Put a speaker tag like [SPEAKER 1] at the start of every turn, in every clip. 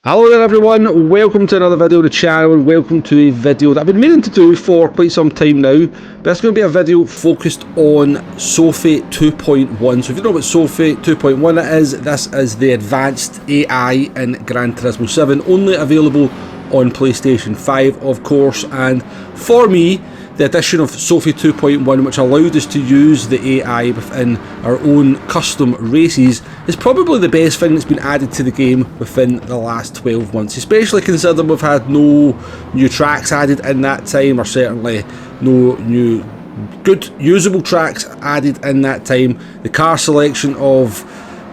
[SPEAKER 1] Hello there everyone, welcome to another video on the channel and welcome to a video that I've been meaning to do for quite some time now, but it's going to be a video focused on Sophy 2.1. So if you don't know what Sophy 2.1 is, this is the advanced AI in Gran Turismo 7, only available on PlayStation 5 of course, and for me the addition of Sophy 2.1, which allowed us to use the AI within our own custom races, is probably the best thing that's been added to the game within the last 12 months, especially considering we've had no new tracks added in that time, or certainly no new good usable tracks added in that time. The car selection of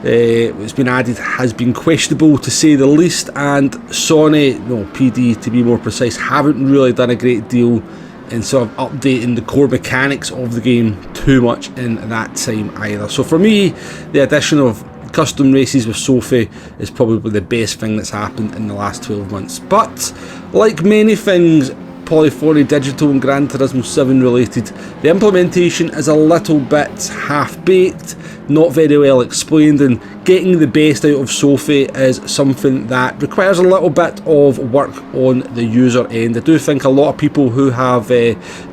[SPEAKER 1] what's been added has been questionable to say the least, and PD to be more precise, haven't really done a great deal in sort of updating the core mechanics of the game too much in that time either. So for me, the addition of custom races with Sophy is probably the best thing that's happened in the last 12 months. But like many things Polyphony Digital and Gran Turismo 7 related, the implementation is a little bit half-baked, not very well explained, and getting the best out of Sophy is something that requires a little bit of work on the user end. I do think a lot of people who have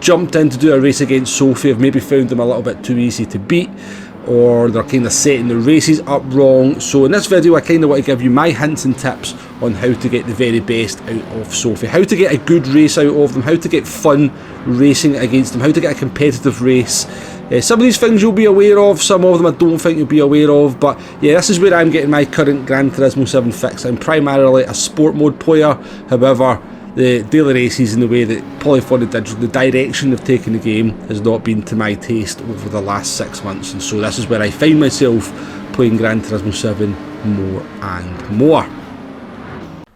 [SPEAKER 1] jumped in to do a race against Sophy have maybe found them a little bit too easy to beat, or they're kind of setting the races up wrong. So in this video I kind of want to give you my hints and tips on how to get the very best out of Sophy, how to get a good race out of them, how to get fun racing against them, how to get a competitive race. Some of these things you'll be aware of, some of them I don't think you'll be aware of, but yeah, this is where I'm getting my current Gran Turismo 7 fix. I'm primarily a sport mode player, however the daily races and the way that Polyphony Digital, the direction they've taken the game, has not been to my taste over the last 6 months, and so this is where I find myself playing Gran Turismo 7 more and more.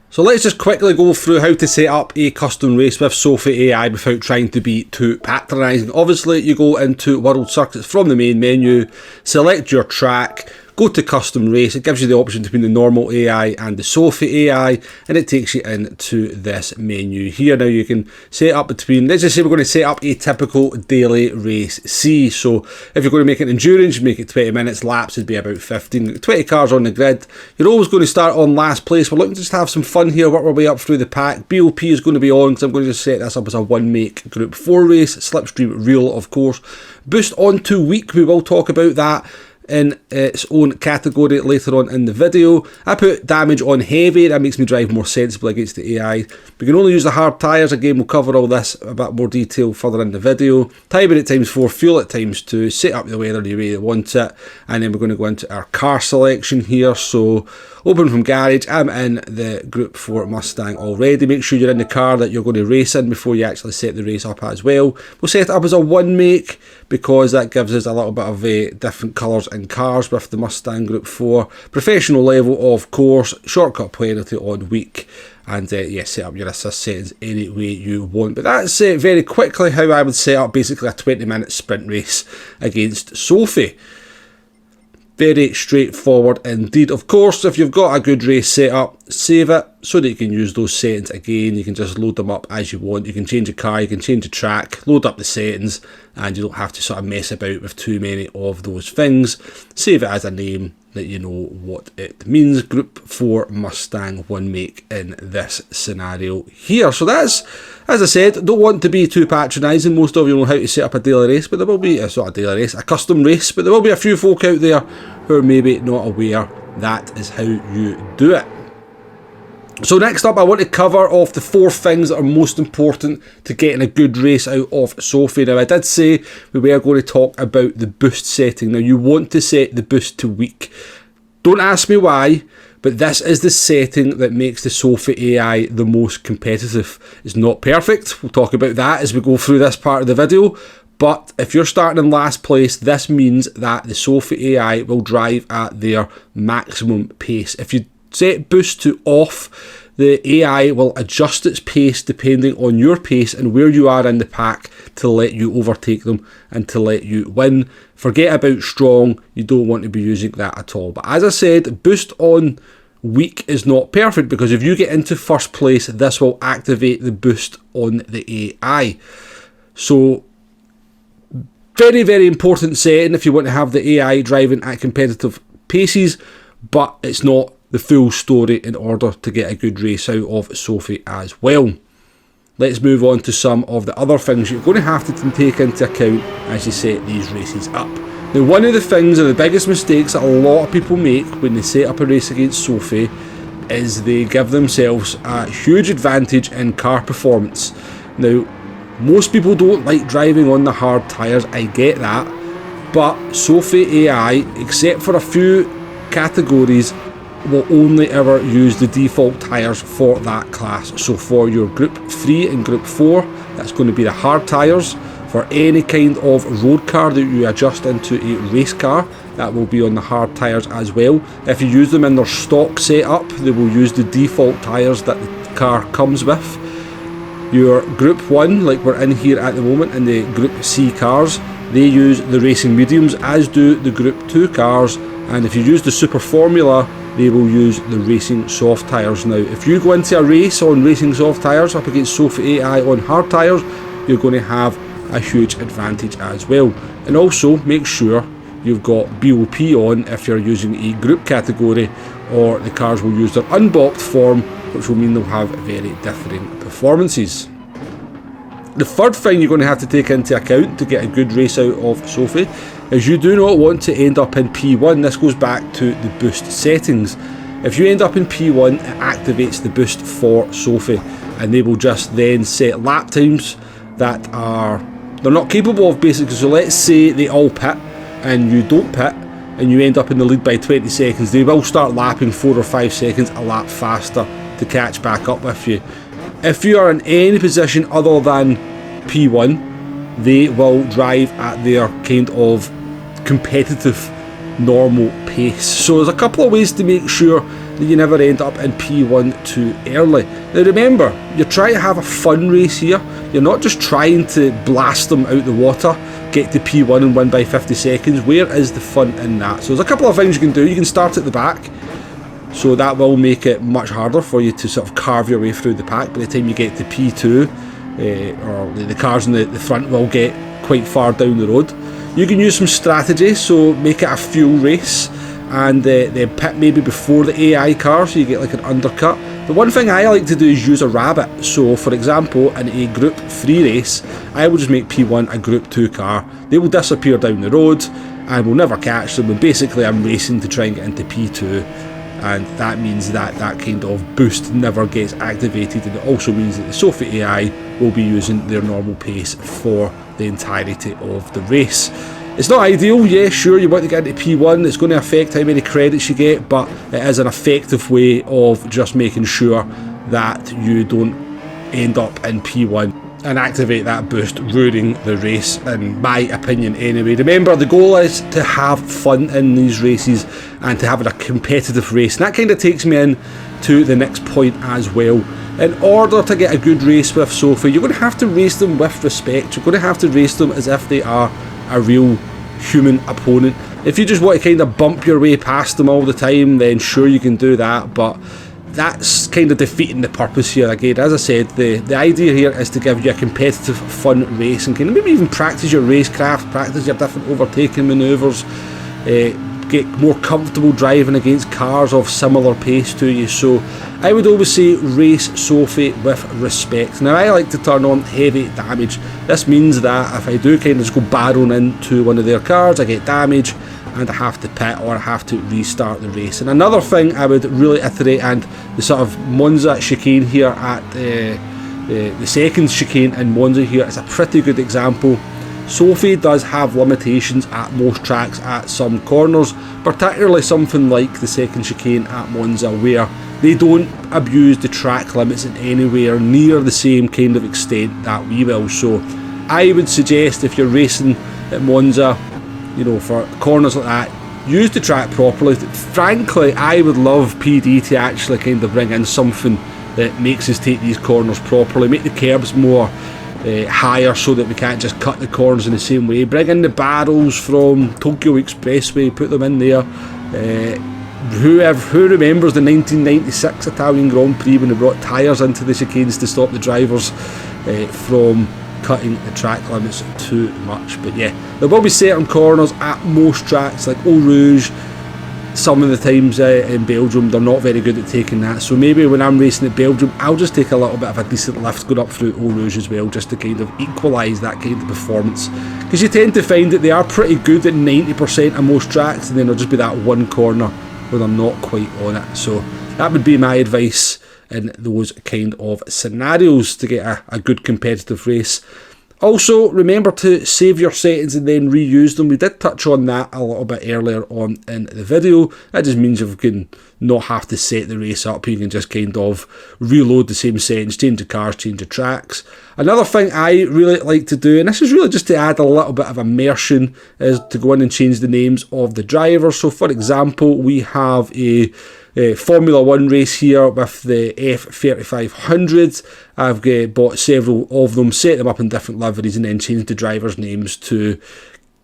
[SPEAKER 1] So let's just quickly go through how to set up a custom race with Sophy AI without trying to be too patronising. Obviously you go into World Circuits from the main menu, select your track, go to custom race. It gives you the option between the normal AI and the Sophy AI, and it takes you into this menu here. Now you can set up between, let's just say we're going to set up a typical daily race C. So if you're going to make it endurance, make it 20 minutes, laps would be about 15, 20 cars on the grid. You're always going to start on last place. We're looking to just have some fun here, work our way up through the pack. BOP is going to be on, because I'm going to just set this up as a one make group 4 race, slipstream real of course. Boost onto weak, we will talk about that in its own category later on in the video. I put damage on heavy, that makes me drive more sensibly against the AI. We can only use the hard tyres, again we'll cover all this a bit more detail further in the video. Timing at ×4, fuel at ×2, set up the weather the way you want it, and then we're going to go into our car selection here. So open from garage, I'm in the Group 4 Mustang already. Make sure you're in the car that you're going to race in before you actually set the race up as well. We'll set it up as a one make, because that gives us a little bit of different colours in cars with the Mustang Group 4. Professional level of course, shortcut penalty on weak, and yeah, set up your assist settings any way you want. But that's very quickly how I would set up basically a 20-minute sprint race against Sophy. Very straightforward indeed. Of course, if you've got a good race set up, save it so that you can use those settings again. You can just load them up as you want. You can change the car, you can change the track, load up the settings, and you don't have to sort of mess about with too many of those things. Save it as a name that you know what it means. Group 4 Mustang one make in this scenario here. So that's, as I said, don't want to be too patronising. Most of you know how to set up a daily race, but there will be a custom race, but there will be a few folk out there who are maybe not aware that is how you do it. So next up, I want to cover off the 4 things that are most important to getting a good race out of Sophy. Now I did say we were going to talk about the boost setting. Now you want to set the boost to weak. Don't ask me why, but this is the setting that makes the Sophy AI the most competitive. It's not perfect, we'll talk about that as we go through this part of the video, but if you're starting in last place, this means that the Sophy AI will drive at their maximum pace. If you set boost to off, the AI will adjust its pace depending on your pace and where you are in the pack to let you overtake them and to let you win. Forget about strong, you don't want to be using that at all. But as I said, boost on weak is not perfect, because if you get into first place, this will activate the boost on the AI. So very, very important setting if you want to have the AI driving at competitive paces, but it's not the full story in order to get a good race out of Sophy as well. Let's move on to some of the other things you're going to have to take into account as you set these races up. Now, one of the things, and the biggest mistakes that a lot of people make when they set up a race against Sophy, is they give themselves a huge advantage in car performance. Now, most people don't like driving on the hard tyres, I get that, but Sophy AI, except for a few categories, will only ever use the default tyres for that class. So for your Group 3 and Group 4, that's going to be the hard tyres. For any kind of road car that you adjust into a race car, that will be on the hard tyres as well. If you use them in their stock setup, they will use the default tyres that the car comes with. Your Group 1, like we're in here at the moment, and the Group C cars, they use the racing mediums, as do the Group 2 cars. And if you use the Super Formula, they will use the racing soft tyres. Now, if you go into a race on racing soft tyres up against Sophy AI on hard tyres, you're going to have a huge advantage as well. And also make sure you've got BOP on if you're using a group category, or the cars will use their unbopped form, which will mean they'll have very differing performances. The third thing you're going to have to take into account to get a good race out of Sophy is you do not want to end up in P1. This goes back to the boost settings. If you end up in P1, it activates the boost for Sophy, and they will just then set lap times that they're not capable of, basically. So let's say they all pit and you don't pit and you end up in the lead by 20 seconds, they will start lapping 4 or 5 seconds a lap faster to catch back up with you. If you are in any position other than P1, they will drive at their kind of competitive normal pace. So there's a couple of ways to make sure that you never end up in P1 too early. Now remember, you're trying to have a fun race here. You're not just trying to blast them out the water, get to P1 and win by 50 seconds. Where is the fun in that? So there's a couple of things you can do. You can start at the back, so that will make it much harder for you to sort of carve your way through the pack. By the time you get to P2, or the cars in the front will get quite far down the road. You can use some strategy, so make it a fuel race and then pit maybe before the AI car, so you get like an undercut. The one thing I like to do is use a rabbit. So for example, in a Group 3 race, I will just make P1 a Group 2 car. They will disappear down the road and we'll never catch them, and basically I'm racing to try and get into P2, and that means that that kind of boost never gets activated, and it also means that the Sophy AI will be using their normal pace for the entirety of the race. It's not ideal, yeah, sure, you want to get into P1, it's going to affect how many credits you get, but it is an effective way of just making sure that you don't end up in P1 and activate that boost, ruining the race, in my opinion anyway. Remember, the goal is to have fun in these races and to have a competitive race, and that kind of takes me in to the next point as well. In order to get a good race with Sophy, you're going to have to race them with respect. You're going to have to race them as if they are a real human opponent. If you just want to kind of bump your way past them all the time, then sure, you can do that, but that's kind of defeating the purpose here. Again, as I said, the idea here is to give you a competitive, fun race, and kind of maybe even practice your racecraft, practice your different overtaking manoeuvres, get more comfortable driving against cars of similar pace to you. So I would always say race Sophy with respect. Now, I like to turn on heavy damage. This means that if I do kind of just go barreling into one of their cars, I get damage and I have to pit or I have to restart the race. And another thing I would really iterate, and the sort of Monza chicane here at the second chicane in Monza here is a pretty good example. Sophy does have limitations at most tracks at some corners, particularly something like the second chicane at Monza, where they don't abuse the track limits in anywhere near the same kind of extent that we will. So I would suggest, if you're racing at Monza, you know, for corners like that, use the track properly. Frankly, I would love PD to actually kind of bring in something that makes us take these corners properly, make the curbs more higher so that we can't just cut the corners in the same way. Bring in the barrels from Tokyo Expressway, put them in there. Who remembers the 1996 Italian Grand Prix when they brought tyres into the chicanes to stop the drivers from cutting the track limits too much? But yeah, there will be certain corners at most tracks like Eau Rouge, some of the times in Belgium they're not very good at taking that, so maybe when I'm racing at Belgium I'll just take a little bit of a decent lift going up through Eau Rouge as well, just to kind of equalise that kind of performance, because you tend to find that they are pretty good at 90% of most tracks, and then there'll just be that one corner where they're not quite on it. So that would be my advice in those kind of scenarios to get a good competitive race. Also, remember to save your settings and then reuse them. We did touch on that a little bit earlier on in the video. That just means you can not have to set the race up. You can just kind of reload the same settings, change the cars, change the tracks. Another thing I really like to do, and this is really just to add a little bit of immersion, is to go in and change the names of the drivers. So for example, we have a Formula 1 race here with the F3500. I've bought several of them, set them up in different liveries, and then changed the drivers' names to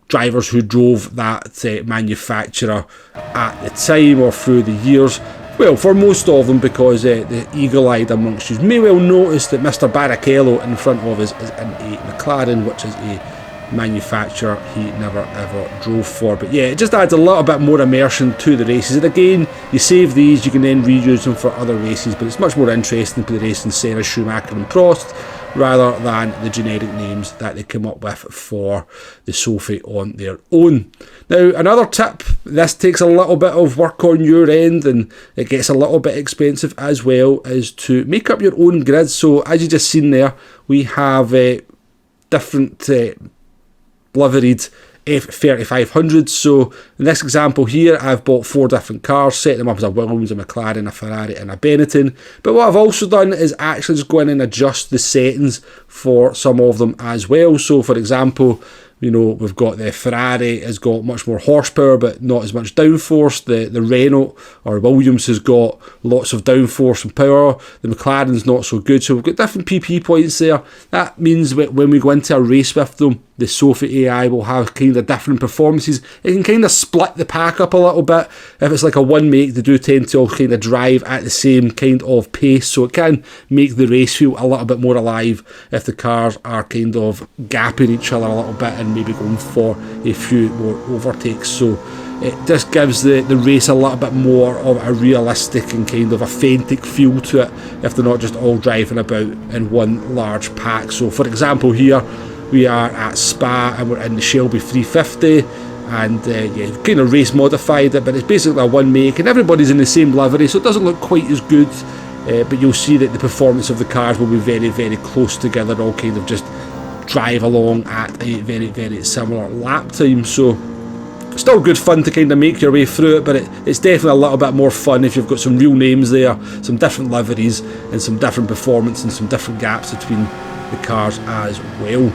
[SPEAKER 1] drivers who drove that manufacturer at the time or through the years. Well, for most of them, because the eagle-eyed amongst you may well notice that Mr. Barrichello in front of us is in a McLaren, which is a manufacturer he never ever drove for. But yeah, it just adds a little bit more immersion to the races, and again, you save these, you can then reuse them for other races, but it's much more interesting to be racing Senna, Schumacher and Prost rather than the generic names that they come up with for the Sophy on their own. Now, another tip, this takes a little bit of work on your end and it gets a little bit expensive as well, is to make up your own grid. So as you just seen there, we have different liveried F3500s. So in this example here, I've bought 4 different cars, set them up as a Williams, a McLaren, a Ferrari and a Benetton. But what I've also done is actually just go in and adjust the settings for some of them as well. So for example, you know, we've got the Ferrari has got much more horsepower but not as much downforce. The Renault or Williams has got lots of downforce and power. The McLaren's not so good. So we've got different PP points there. That means that when we go into a race with them, the Sophy AI will have kind of different performances. It can kind of split the pack up a little bit. If it's like a one make, they do tend to all kind of drive at the same kind of pace, so it can make the race feel a little bit more alive if the cars are kind of gapping each other a little bit and maybe going for a few more overtakes. So it just gives the race a little bit more of a realistic and kind of authentic feel to it if they're not just all driving about in one large pack. So for example here, we are at Spa and we're in the Shelby 350, and yeah, kind of race modified it, but it's basically a one make and everybody's in the same livery, so it doesn't look quite as good, but you'll see that the performance of the cars will be very, very close together, all kind of just drive along at a very, very similar lap time. So still good fun to kind of make your way through it, but it's definitely a little bit more fun if you've got some real names there, some different liveries and some different performance and some different gaps between the cars as well.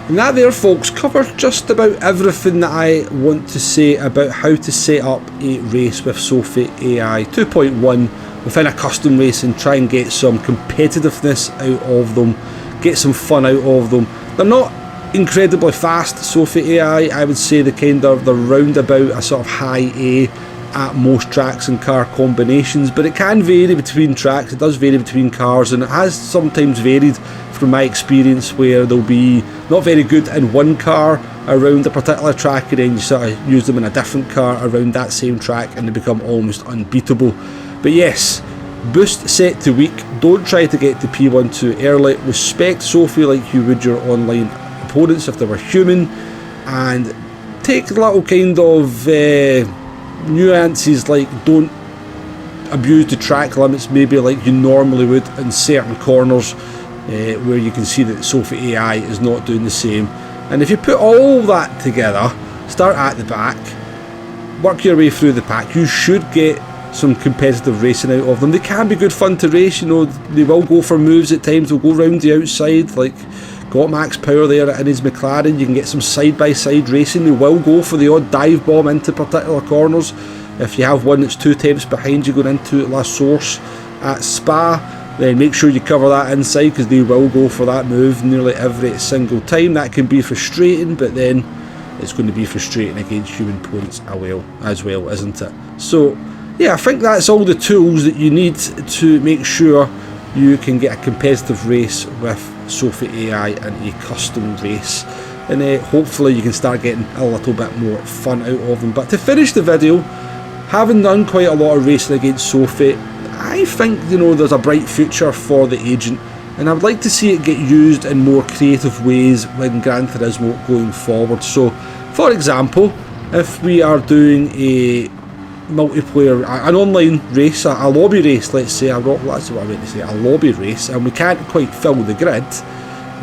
[SPEAKER 1] And that there, folks, covers just about everything that I want to say about how to set up a race with Sophy AI 2.1 within a custom race and try and get some competitiveness out of them, get some fun out of them. They're not incredibly fast, Sophy AI. I would say they're round about a sort of high A at most tracks and car combinations, but it can vary between tracks, it does vary between cars, and it has sometimes varied from my experience where they'll be not very good in one car around a particular track and then you sort of use them in a different car around that same track and they become almost unbeatable. But yes, boost set to weak, don't try to get to P1 too early, respect Sophy like you would your online opponents if they were human, and take little kind of nuances like don't abuse the track limits maybe like you normally would in certain corners where you can see that Sophy AI is not doing the same. And if you put all that together, start at the back, work your way through the pack, you should get some competitive racing out of them. They can be good fun to race, you know, they will go for moves at times, they'll go round the outside, like got max power there in his McLaren, you can get some side-by-side racing, they will go for the odd dive bomb into particular corners. If you have one that's 2 tenths behind you going into La Source at Spa, then make sure you cover that inside because they will go for that move nearly every single time. That can be frustrating, but then it's going to be frustrating against human opponents as well, isn't it? So yeah, I think that's all the tools that you need to make sure you can get a competitive race with Sophy AI in a custom race, and hopefully you can start getting a little bit more fun out of them. But to finish the video, having done quite a lot of racing against Sophy, I think, you know, there's a bright future for the agent, and I would like to see it get used in more creative ways when Gran Turismo going forward. So, for example, if we are doing a multiplayer, an online race, a lobby race, let's say, that's what I meant to say, a lobby race, and we can't quite fill the grid,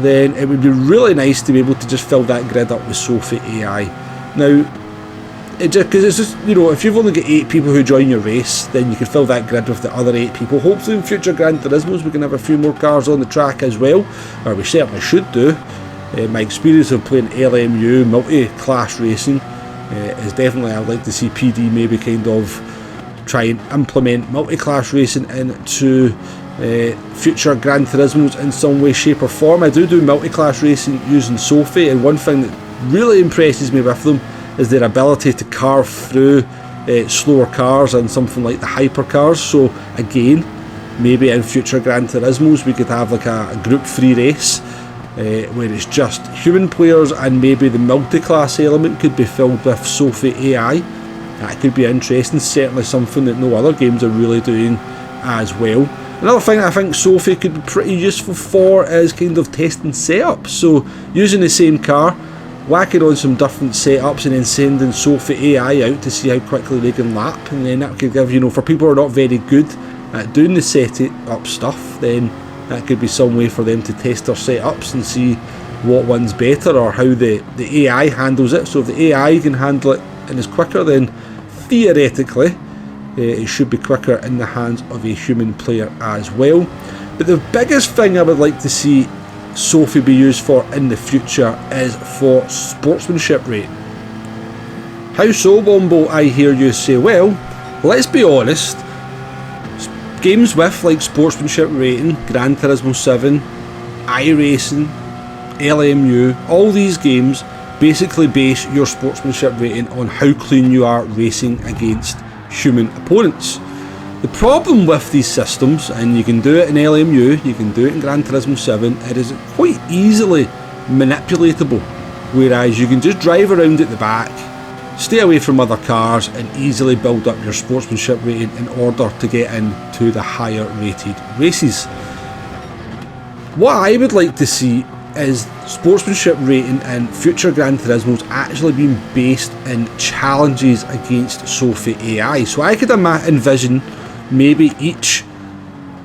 [SPEAKER 1] then it would be really nice to be able to just fill that grid up with Sophy AI. Now, because it's just, you know, if you've only got 8 people who join your race, then you can fill that grid with the other 8 people. Hopefully in future Gran Turismos we can have a few more cars on the track as well, or we certainly should do. My experience of playing LMU, multi-class racing, is definitely, I'd like to see PD maybe kind of try and implement multi-class racing into future Gran Turismos in some way, shape or form. I do multi-class racing using Sophy, and one thing that really impresses me with them is their ability to carve through slower cars and something like the hypercars. So again, maybe in future Gran Turismos we could have like a group 3 race where it's just human players, and maybe the multi-class element could be filled with Sophy AI. That could be interesting, certainly something that no other games are really doing as well. Another thing I think Sophy could be pretty useful for is kind of testing setups. So using the same car, whacking on some different setups, and then sending Sophy AI out to see how quickly they can lap, and then that could give, you know, for people who are not very good at doing the setup stuff, then that could be some way for them to test their setups and see what one's better, or how the AI handles it. So if the AI can handle it and is quicker, then theoretically it should be quicker in the hands of a human player as well. But the biggest thing I would like to see Sophy be used for in the future is for sportsmanship rating. How so, Wombo, I hear you say? Well, let's be honest, games with like sportsmanship rating, Gran Turismo 7, iRacing, LMU, all these games basically base your sportsmanship rating on how clean you are racing against human opponents. The problem with these systems, and you can do it in LMU, you can do it in Gran Turismo 7, it is quite easily manipulatable, whereas you can just drive around at the back, stay away from other cars, and easily build up your sportsmanship rating in order to get into the higher rated races. What I would like to see is sportsmanship rating in future Gran Turismos actually being based in challenges against Sophy AI. So I could envision maybe each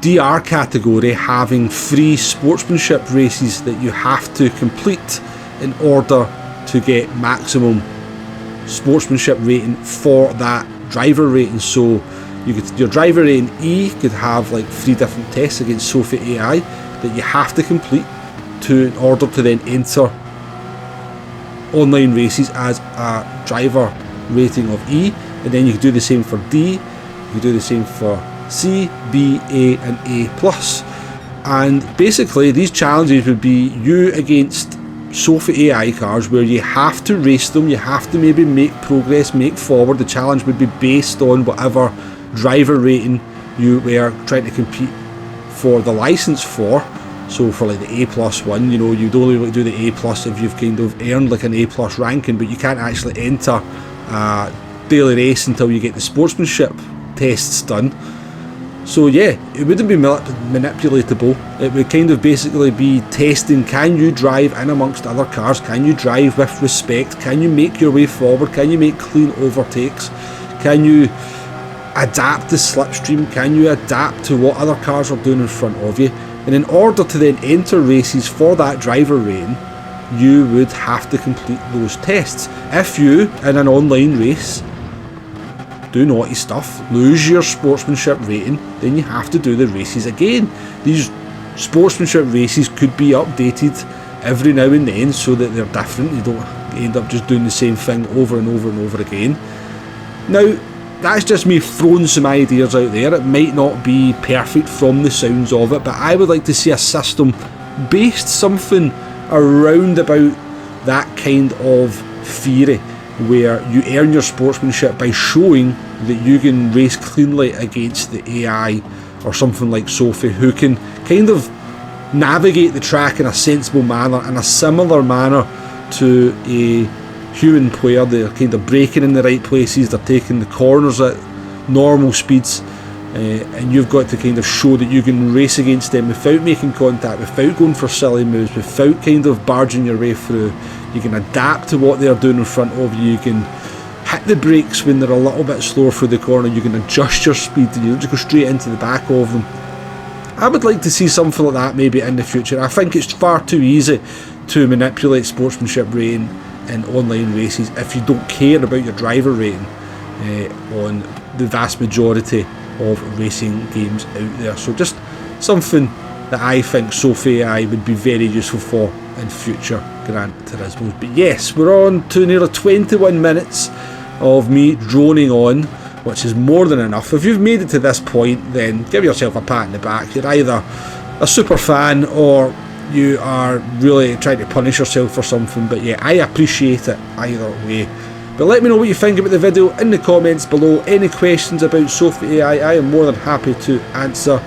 [SPEAKER 1] DR category having 3 sportsmanship races that you have to complete in order to get maximum sportsmanship rating for that driver rating. So your driver rating E could have like 3 different tests against Sophy AI that you have to complete in order to then enter online races as a driver rating of E, and then you can do the same for D, you can do the same for C, B, A and A+. And basically these challenges would be you against Sophy AI cars where you have to race them, you have to maybe make progress, make forward. The challenge would be based on whatever driver rating you were trying to compete for the license for. So for like the A+ one, you know, you'd only do the A+ if you've kind of earned like an A+ ranking, but you can't actually enter a daily race until you get the sportsmanship tests done. So yeah, it wouldn't be manipulatable. It would kind of basically be testing, can you drive in amongst other cars, can you drive with respect, can you make your way forward, can you make clean overtakes, can you adapt to slipstream, can you adapt to what other cars are doing in front of you. And in order to then enter races for that driver rating, you would have to complete those tests. If you, in an online race, do naughty stuff, lose your sportsmanship rating, then you have to do the races again. These sportsmanship races could be updated every now and then so that they're different. You don't end up just doing the same thing over and over and over again. Now, that's just me throwing some ideas out there. It might not be perfect from the sounds of it, but I would like to see a system based something around about that kind of theory, where you earn your sportsmanship by showing that you can race cleanly against the AI or something like Sophy, who can kind of navigate the track in a sensible manner, in a similar manner to a human player. They're kind of braking in the right places, they're taking the corners at normal speeds, and you've got to kind of show that you can race against them without making contact, without going for silly moves, without kind of barging your way through. You can adapt to what they're doing in front of you. You can hit the brakes when they're a little bit slower through the corner. You can adjust your speed and you don't just go straight into the back of them. I would like to see something like that maybe in the future. I think it's far too easy to manipulate sportsmanship rating in online races if you don't care about your driver rating on the vast majority of racing games out there. So just something that I think Sophy AI would be very useful for in future Gran Turismos. But yes, we're on to nearly 21 minutes of me droning on, which is more than enough. If you've made it to this point, then give yourself a pat in the back. You're either a super fan or you are really trying to punish yourself for something. But yeah, I appreciate it either way. But let me know what you think about the video in the comments below. Any questions about Sophy AI, I am more than happy to answer.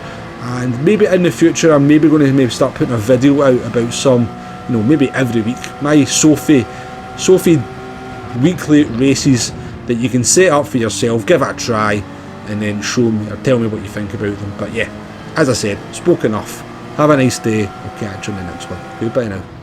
[SPEAKER 1] And maybe in the future, I'm maybe going to start putting a video out about some, you know, maybe every week, my Sophy weekly races that you can set up for yourself, give it a try, and then show me or tell me what you think about them. But yeah, as I said, spoke enough. Have a nice day. I'll catch you in the next one. Goodbye now.